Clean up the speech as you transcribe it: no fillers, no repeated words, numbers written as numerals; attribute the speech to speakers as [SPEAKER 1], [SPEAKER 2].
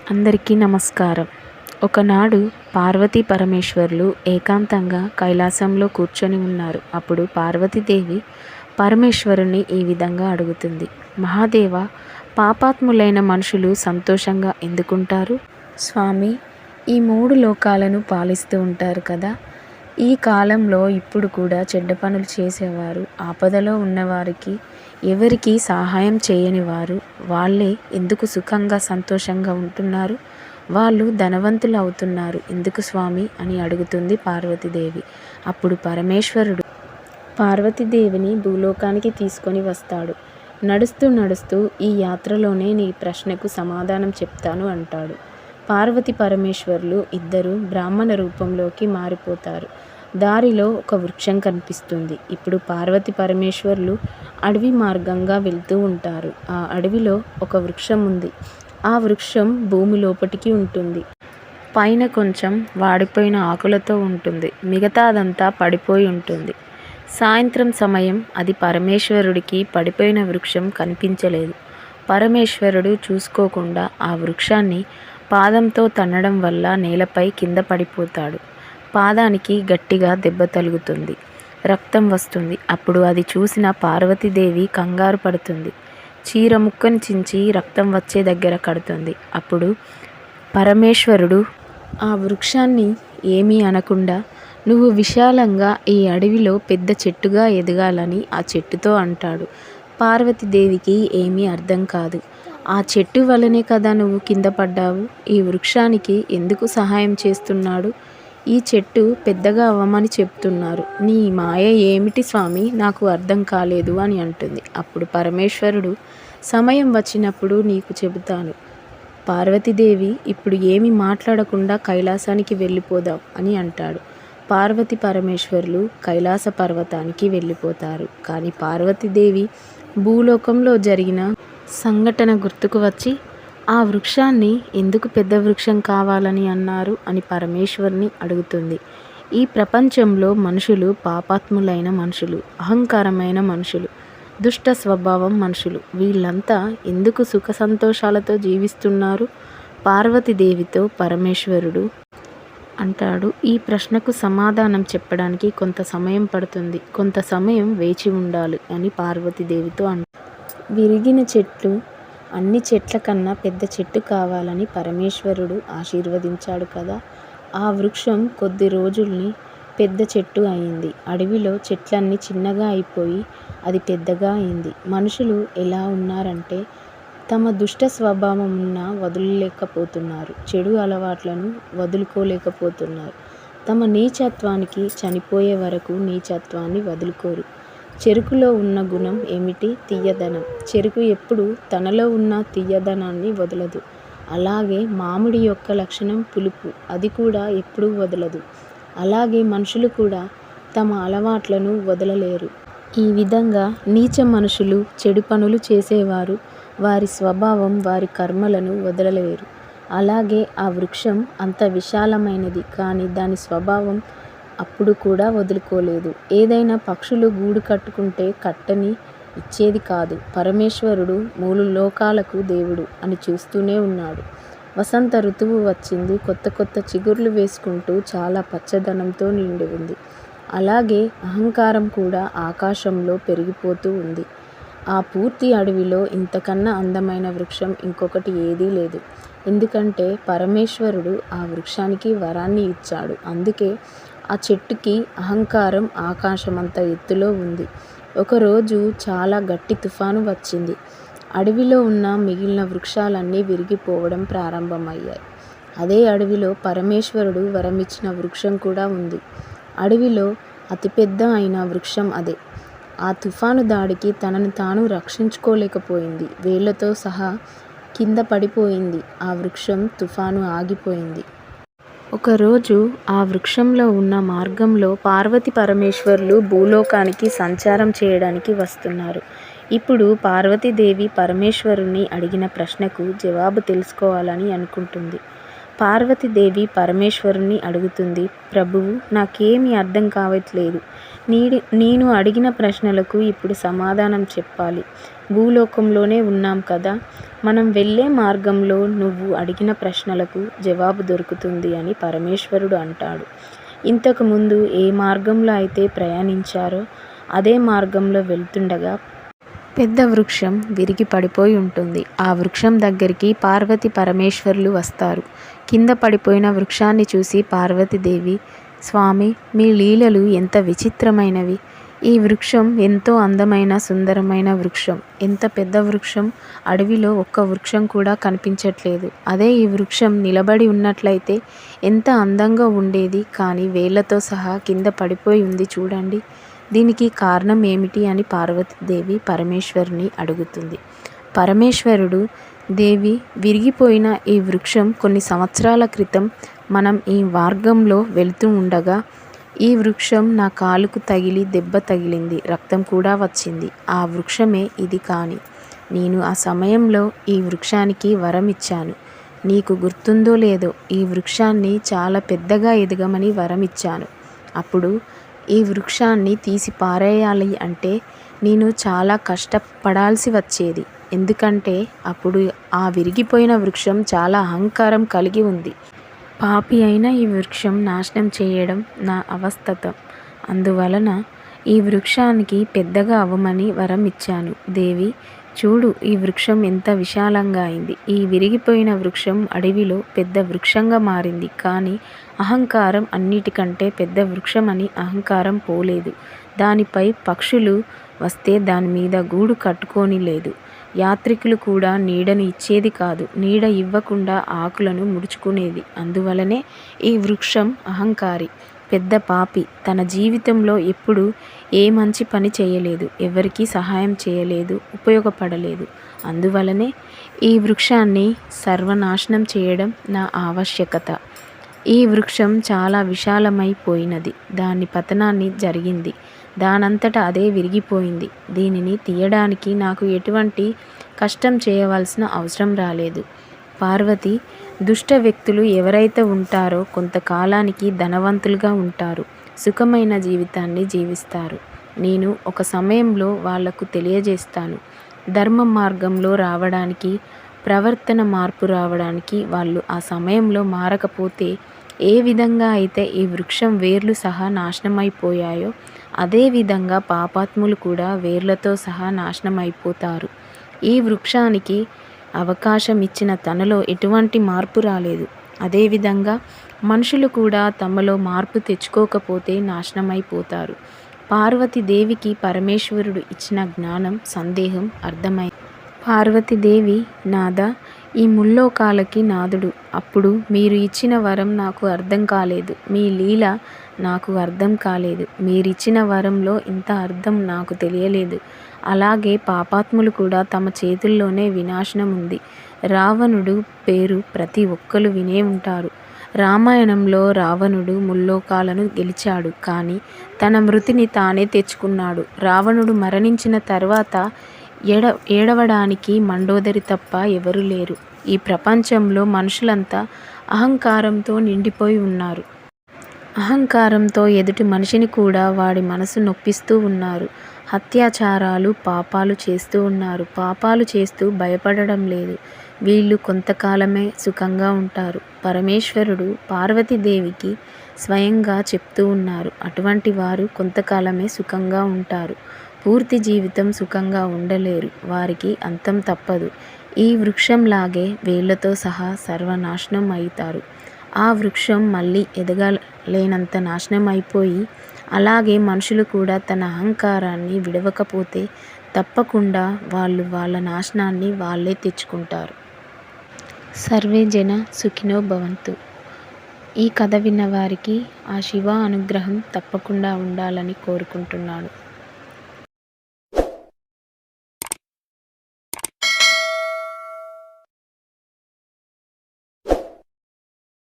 [SPEAKER 1] అందరికీ నమస్కారం. ఒకనాడు పార్వతీ పరమేశ్వరులు ఏకాంతంగా కైలాసంలో కూర్చొని ఉన్నారు. అప్పుడు పార్వతీదేవి పరమేశ్వరుని ఈ విధంగా అడుగుతుంది. మహాదేవ, పాపాత్ములైన మనుషులు సంతోషంగా ఎందుకుంటారు? స్వామి, ఈ 3 లోకాలను పాలిస్తూ ఉంటారు కదా. ఈ కాలంలో ఇప్పుడు కూడా చెడ్డ పనులు చేసేవారు, ఆపదలో ఉన్నవారికి, ఎవరికి సహాయం చేయని వారు, వాళ్ళే ఎందుకు సుఖంగా సంతోషంగా ఉంటున్నారు? వాళ్ళు ధనవంతులు అవుతున్నారు ఎందుకు స్వామి అని అడుగుతుంది పార్వతీదేవి. అప్పుడు పరమేశ్వరుడు పార్వతీదేవిని భూలోకానికి తీసుకొని వస్తాడు. నడుస్తూ నడుస్తూ ఈ యాత్రలోనే నీ ప్రశ్నకు సమాధానం చెప్తాను అంటాడు. పార్వతి పరమేశ్వరులు ఇద్దరు బ్రాహ్మణ రూపంలోకి మారిపోతారు. దారిలో ఒక వృక్షం కనిపిస్తుంది. ఇప్పుడు పార్వతి పరమేశ్వరులు అడవి మార్గంగా వెళ్తూ ఉంటారు. ఆ అడవిలో ఒక వృక్షం ఉంది. ఆ వృక్షం భూమి లోపటికి ఉంటుంది. పైన కొంచెం వాడిపోయిన ఆకులతో ఉంటుంది, మిగతాదంతా పడిపోయి ఉంటుంది. సాయంత్రం సమయం అది పరమేశ్వరుడికి పడిపోయిన వృక్షం కనిపించలేదు. పరమేశ్వరుడు చూసుకోకుండా ఆ వృక్షాన్ని పాదంతో తన్నడం వల్ల నేలపై కింద పడిపోతాడు. పాదానికి గట్టిగా దెబ్బ తగులుతుంది, రక్తం వస్తుంది. అప్పుడు అది చూసిన పార్వతీదేవి కంగారు పడుతుంది. చీర ముక్కను చించి రక్తం వచ్చే దగ్గర కడుతుంది. అప్పుడు పరమేశ్వరుడు ఆ వృక్షాన్ని ఏమీ అనకుండా, నువ్వు విశాలంగా ఈ అడవిలో పెద్ద చెట్టుగా ఎదగాలని ఆ చెట్టుతో అంటాడు. పార్వతీదేవికి ఏమీ అర్థం కాదు. ఆ చెట్టు వల్లనే కదా నువ్వు కింద పడ్డావు. ఈ వృక్షానికి ఎందుకు సహాయం చేస్తున్నాడు? ఈ చెట్టు పెద్దగా అవ్వమని చెప్తున్నారు. నీ మాయ ఏమిటి స్వామి, నాకు అర్థం కాలేదు అని అంటుంది. అప్పుడు పరమేశ్వరుడు, సమయం వచ్చినప్పుడు నీకు చెబుతాను. పార్వతీదేవి, ఇప్పుడు ఏమీ మాట్లాడకుండా కైలాసానికి వెళ్ళిపోదాం అని అంటాడు. పార్వతి పరమేశ్వరులు కైలాస పర్వతానికి వెళ్ళిపోతారు. కానీ పార్వతీదేవి భూలోకంలో జరిగిన సంఘటన గుర్తుకు వచ్చి, ఆ వృక్షాన్ని ఎందుకు పెద్ద వృక్షం కావాలని అన్నారు అని పరమేశ్వరుని అడుగుతుంది. ఈ ప్రపంచంలో మనుషులు పాపాత్ములైన మనుషులు, అహంకారమైన మనుషులు, దుష్ట స్వభావం మనుషులు, వీళ్ళంతా ఎందుకు సుఖ సంతోషాలతో జీవిస్తున్నారు? పార్వతీదేవితో పరమేశ్వరుడు అంటాడు, ఈ ప్రశ్నకు సమాధానం చెప్పడానికి కొంత సమయం పడుతుంది, కొంత సమయం వేచి ఉండాలి అని పార్వతీదేవితో విరిగిన చెట్లు అన్ని చెట్ల కన్నా పెద్ద చెట్టు కావాలని పరమేశ్వరుడు ఆశీర్వదించాడు కదా. ఆ వృక్షం కొద్ది రోజుల్ని పెద్ద చెట్టు అయింది. అడవిలో చెట్లన్నీ చిన్నగా అయిపోయి అది పెద్దగా అయింది. మనుషులు ఎలా ఉన్నారంటే, తమ దుష్ట స్వభావం ఉన్నా వదలలేకపోతున్నారు, చెడు అలవాట్లను వదులుకోలేకపోతున్నారు. తమ నీచత్వానికి చనిపోయే వరకు నీచత్వాన్ని వదులుకోరు. చెరుకులో ఉన్న గుణం ఏమిటి? తీయదనం. చెరుకు ఎప్పుడు తనలో ఉన్న తీయదనాన్ని వదలదు. అలాగే మామిడి యొక్క లక్షణం పులుపు, అది కూడా ఎప్పుడూ వదలదు. అలాగే మనుషులు కూడా తమ అలవాట్లను వదలలేరు. ఈ విధంగా నీచ మనుషులు, చెడు పనులు చేసేవారు వారి స్వభావం, వారి కర్మలను వదలలేరు. అలాగే ఆ వృక్షం అంత విశాలమైనది, కానీ దాని స్వభావం అప్పుడు కూడా వదులుకోలేదు. ఏదైనా పక్షులు గూడు కట్టుకుంటే కట్టని ఇచ్చేది కాదు. పరమేశ్వరుడు 3 లోకాలకు దేవుడు అని చూస్తూనే ఉన్నాడు. వసంత ఋతువు వచ్చింది. కొత్త కొత్త చిగుర్లు వేసుకుంటూ చాలా పచ్చదనంతో నిండి ఉంది. అలాగే అహంకారం కూడా ఆకాశంలో పెరిగిపోతూ ఉంది. ఆ పూర్తి అడవిలో ఇంతకన్నా అందమైన వృక్షం ఇంకొకటి ఏదీ లేదు. ఎందుకంటే పరమేశ్వరుడు ఆ వృక్షానికి వరాన్ని ఇచ్చాడు. అందుకే ఆ చెట్టుకి అహంకారం ఆకాశమంత ఎత్తులో ఉంది. ఒకరోజు చాలా గట్టి తుఫాను వచ్చింది. అడవిలో ఉన్న మిగిలిన వృక్షాలన్నీ విరిగిపోవడం ప్రారంభమయ్యాయి. అదే అడవిలో పరమేశ్వరుడు వరమిచ్చిన వృక్షం కూడా ఉంది. అడవిలో అతిపెద్ద అయిన వృక్షం అదే. ఆ తుఫాను దాడికి తనను తాను రక్షించుకోలేకపోయింది. వేళ్లతో సహా కింద పడిపోయింది. ఆ వృక్షం తుఫాను ఆగిపోయింది. ఒకరోజు ఆ వృక్షంలో ఉన్న మార్గంలో పార్వతి పరమేశ్వరులు భూలోకానికి సంచారం చేయడానికి వస్తున్నారు. ఇప్పుడు పార్వతీదేవి పరమేశ్వరుని అడిగిన ప్రశ్నకు జవాబు తెలుసుకోవాలని అనుకుంటుంది. పార్వతీదేవి పరమేశ్వరుని అడుగుతుంది, ప్రభువు, నాకేమీ అర్థం కావట్లేదు. నేను అడిగిన ప్రశ్నలకు ఇప్పుడు సమాధానం చెప్పాలి. భూలోకంలోనే ఉన్నాం కదా, మనం వెళ్ళే మార్గంలో నువ్వు అడిగిన ప్రశ్నలకు జవాబు దొరుకుతుంది అని పరమేశ్వరుడు అంటాడు. ఇంతకుముందు ఏ మార్గంలో అయితే ప్రయాణించారో అదే మార్గంలో వెళ్తుండగా పెద్ద వృక్షం విరిగి పడిపోయి ఉంటుంది. ఆ వృక్షం దగ్గరికి పార్వతి పరమేశ్వరులు వస్తారు. కింద పడిపోయిన వృక్షాన్ని చూసి పార్వతీదేవి, స్వామి, మీ లీలలు ఎంత విచిత్రమైనవి. ఈ వృక్షం ఎంతో అందమైన సుందరమైన వృక్షం. ఎంత పెద్ద వృక్షం, అడవిలో ఒక్క వృక్షం కూడా కనిపించట్లేదు. అదే ఈ వృక్షం నిలబడి ఉన్నట్లయితే ఎంత అందంగా ఉండేది. కానీ వేళ్లతో సహా కింద పడిపోయి ఉంది చూడండి. దీనికి కారణం ఏమిటి అని పార్వతీదేవి పరమేశ్వరుని అడుగుతుంది. పరమేశ్వరుడు, దేవి, విరిగిపోయిన ఈ వృక్షం కొన్ని సంవత్సరాల క్రితం మనం ఈ మార్గంలో వెళుతూ ఉండగా ఈ వృక్షం నా కాలుకు తగిలి దెబ్బ తగిలింది, రక్తం కూడా వచ్చింది. ఆ వృక్షమే ఇది. కానీ నేను ఆ సమయంలో ఈ వృక్షానికి వరం ఇచ్చాను. నీకు గుర్తుందో లేదో, ఈ వృక్షాన్ని చాలా పెద్దగా ఎదగమని వరం ఇచ్చాను. అప్పుడు ఈ వృక్షాన్ని తీసి పారేయాలి అంటే నేను చాలా కష్టపడాల్సి వచ్చేది. ఎందుకంటే అప్పుడు ఆ విరిగిపోయిన వృక్షం చాలా అహంకారం కలిగి ఉంది. పాపి అయిన ఈ వృక్షం నాశనం చేయడం నా అవస్థతం. అందువలన ఈ వృక్షానికి పెద్దగా అవ్వమని వరం ఇచ్చాను. దేవి, చూడు, ఈ వృక్షం ఎంత విశాలంగా అయింది. ఈ విరిగిపోయిన వృక్షం అడవిలో పెద్ద వృక్షంగా మారింది. కానీ అహంకారం అన్నిటికంటే పెద్ద వృక్షం అని అహంకారం పోలేదు. దానిపై పక్షులు వస్తే దాని మీద గూడు కట్టుకొని లేదు. యాత్రికులు కూడా నీడను ఇచ్చేది కాదు. నీడ ఇవ్వకుండా ఆకులను ముడుచుకునేది. అందువలనే ఈ వృక్షం అహంకారి, పెద్ద పాపి. తన జీవితంలో ఎప్పుడూ ఏ మంచి పని చేయలేదు, ఎవరికీ సహాయం చేయలేదు, ఉపయోగపడలేదు. అందువలనే ఈ వృక్షాన్ని సర్వనాశనం చేయడం నా ఆవశ్యకత. ఈ వృక్షం చాలా విశాలమైపోయినది. దాని పతనాన్ని జరిగింది. దానంతట అదే విరిగిపోయింది. దీనిని తీయడానికి నాకు ఎటువంటి కష్టం చేయవలసిన అవసరం రాలేదు. పార్వతి, దుష్ట వ్యక్తులు ఎవరైతే ఉంటారో కొంతకాలానికి ధనవంతులుగా ఉంటారు, సుఖమైన జీవితాన్ని జీవిస్తారు. నేను ఒక సమయంలో వాళ్లకు తెలియజేస్తాను. ధర్మ మార్గంలో రావడానికి, ప్రవర్తన మార్పు రావడానికి వాళ్ళు ఆ సమయంలో మారకపోతే ఏ విధంగా అయితే ఈ వృక్షం వేర్లు సహా నాశనమైపోయాయో అదేవిధంగా పాపాత్ములు కూడా వేర్లతో సహా నాశనమైపోతారు. ఈ వృక్షానికి అవకాశం ఇచ్చిన తనలో ఎటువంటి మార్పు రాలేదు. అదేవిధంగా మనుషులు కూడా తమలో మార్పు తెచ్చుకోకపోతే నాశనమైపోతారు. పార్వతీదేవికి పరమేశ్వరుడు ఇచ్చిన జ్ఞానం, సందేహం అర్థమైంది. పార్వతీదేవి, నాదా, ఈ ముల్లోకాలకి నాథుడు. అప్పుడు మీరు ఇచ్చిన వరం నాకు అర్థం కాలేదు. మీ లీల నాకు అర్థం కాలేదు. మీరిచ్చిన వరంలో ఇంత అర్థం నాకు తెలియలేదు. అలాగే పాపాత్ములు కూడా తమ చేతుల్లోనే వినాశనం ఉంది. రావణుడు పేరు ప్రతి ఒక్కరు వినే ఉంటారు. రామాయణంలో రావణుడు ముల్లోకాలను గెలిచాడు. కానీ తన మృతిని తానే తెచ్చుకున్నాడు. రావణుడు మరణించిన తర్వాత ఏడవడానికి మండోదరి తప్ప ఎవరు లేరు. ఈ ప్రపంచంలో మనుషులంతా అహంకారంతో నిండిపోయి ఉన్నారు. అహంకారంతో ఎదుటి మనిషిని కూడా వాడి మనసు నొప్పిస్తూ ఉన్నారు. అత్యాచారాలు, పాపాలు చేస్తూ ఉన్నారు. పాపాలు చేస్తూ భయపడడం లేదు. వీళ్ళు కొంతకాలమే సుఖంగా ఉంటారు. పరమేశ్వరుడు పార్వతీదేవికి స్వయంగా చెప్తూ ఉన్నారు. అటువంటి వారు కొంతకాలమే సుఖంగా ఉంటారు. పూర్తి జీవితం సుఖంగా ఉండలేరు. వారికి అంతం తప్పదు. ఈ వృక్షంలాగే వేళ్లతో సహా సర్వనాశనం అవుతారు. ఆ వృక్షం మళ్ళీ ఎదగలేనంత నాశనం అయిపోయి, అలాగే మనుషులు కూడా తన అహంకారాన్ని విడవకపోతే తప్పకుండా వాళ్ళు వాళ్ళ నాశనాన్ని వాళ్ళే తెచ్చుకుంటారు. సర్వే జన సుఖినో భవంతు. ఈ కథ విన్న వారికి ఆ శివ అనుగ్రహం తప్పకుండా ఉండాలని కోరుకుంటున్నాను.